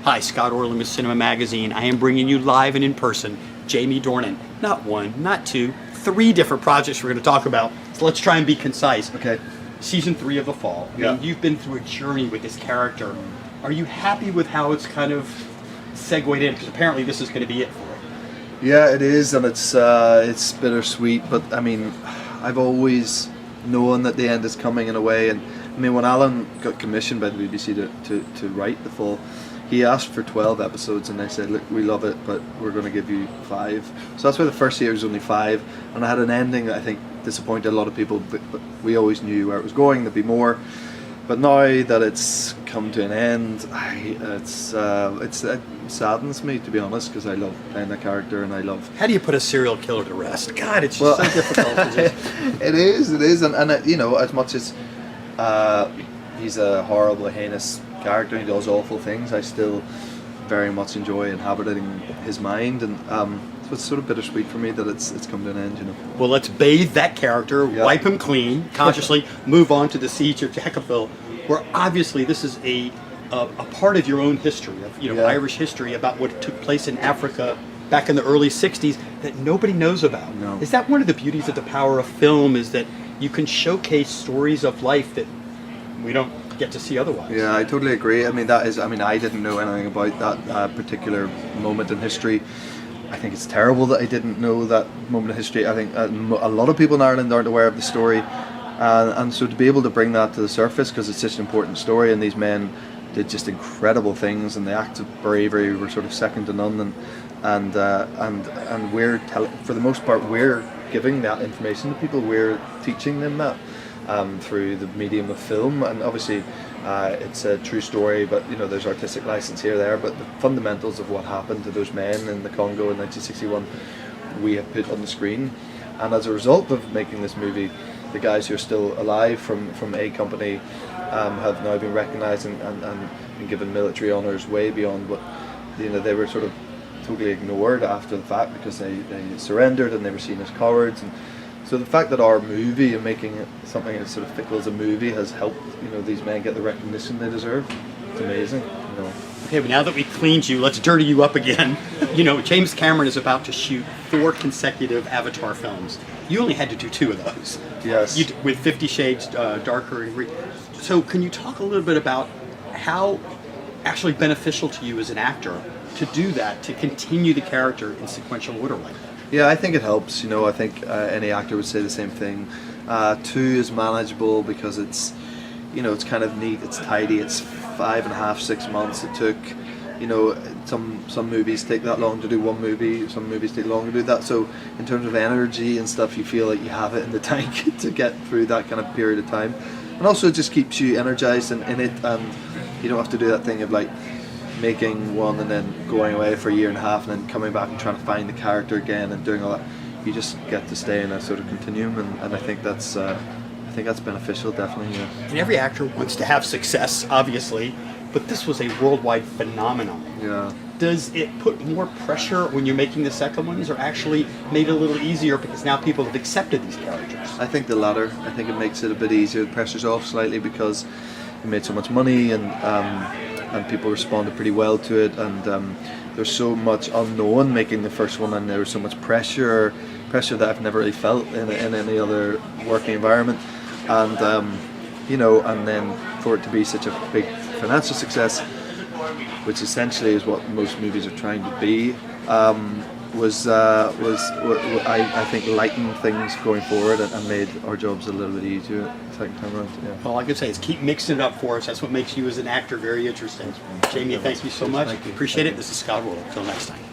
Hi, Scott Orlin with Cinema Magazine. I am bringing you live and in person Jamie Dornan. Not one, not two, three different projects we're going to talk about. So let's try and be concise. Okay. Season 3 of The Fall. I mean, you've been through a journey with this character. Are you happy with how it's kind of segued in? Because apparently this is going to be it for it. Yeah, it is, and it's bittersweet. But I mean, I've always known that the end is coming in a way. And I mean, when Alan got commissioned by the BBC to write The Fall, he asked for 12 episodes, and they said, "Look, we love it, but we're going to give you 5." So that's why the first year was only 5, and I had an ending that I think disappointed a lot of people. But we always knew where it was going. There'd be more. But now that it's come to an end, it saddens me, to be honest, because I love playing the character and I love. How do you put a serial killer to rest? God, it's just so difficult. It is, and you know, as much as he's a horrible, heinous character, he does awful things, I still very much enjoy inhabiting his mind, and so it's sort of bittersweet for me that it's come to an end, you know. Well, let's bathe that character, wipe him clean, consciously move on to the siege of Jadotville, where obviously this is a part of your own history, of Irish history, about what took place in Africa back in the early 60s that nobody knows about. No. Is that one of the beauties of the power of film, is that you can showcase stories of life that we don't get to see otherwise? Yeah, I totally agree. I mean, I didn't know anything about that particular moment in history. I think it's terrible that I didn't know that moment of history. I think a lot of people in Ireland aren't aware of the story, and so to be able to bring that to the surface, because it's such an important story, and these men did just incredible things, and the acts of bravery were sort of second to none, and we're for the most part we're giving that information to people. We're teaching them that through the medium of film, and obviously it's a true story, but you know, there's artistic license here there, but the fundamentals of what happened to those men in the Congo in 1961 we have put on the screen. And as a result of making this movie, the guys who are still alive from A Company have now been recognised and been given military honours way beyond what, you know, they were sort of totally ignored after the fact, because they surrendered and they were seen as cowards. And so the fact that our movie and making it something as sort of fickle as a movie has helped, you know, these men get the recognition they deserve. It's amazing, you know. Okay, but now that we cleaned you, let's dirty you up again. You know, James Cameron is about to shoot 4 consecutive Avatar films. You only had to do 2 of those. Yes. With 50 Shades Darker and Green. So can you talk a little bit about how actually beneficial to you as an actor to do that, to continue the character in sequential order like that? Yeah, I think it helps. You know, I think any actor would say the same thing. 2 is manageable because it's, you know, it's kind of neat, it's tidy. It's 5.5, 6 months it took. You know, some movies take that long to do one movie. Some movies take longer to do that. So in terms of energy and stuff, you feel like you have it in the tank to get through that kind of period of time. And also it just keeps you energized and in it, and you don't have to do that thing of like making one and then going away for a year and a half and then coming back and trying to find the character again and doing all that. You just get to stay in a sort of continuum, and I think that's beneficial, definitely. Yeah. And every actor wants to have success, obviously, but this was a worldwide phenomenon. Yeah. Does it put more pressure when you're making the second ones, or actually made it a little easier because now people have accepted these characters? I think the latter. I think it makes it a bit easier. The pressure's off slightly because we made so much money, and people responded pretty well to it, and there's so much unknown making the first one, and there was so much pressure that I've never really felt in any other working environment, and you know, and then for it to be such a big financial success, which essentially is what most movies are trying to be, was I think lightened things going forward and made our jobs a little bit easier second time around. Yeah. All I can say is keep mixing it up for us. That's what makes you as an actor very interesting. Jamie, thank you so much. Appreciate it. This is Scott Orlin. Until next time.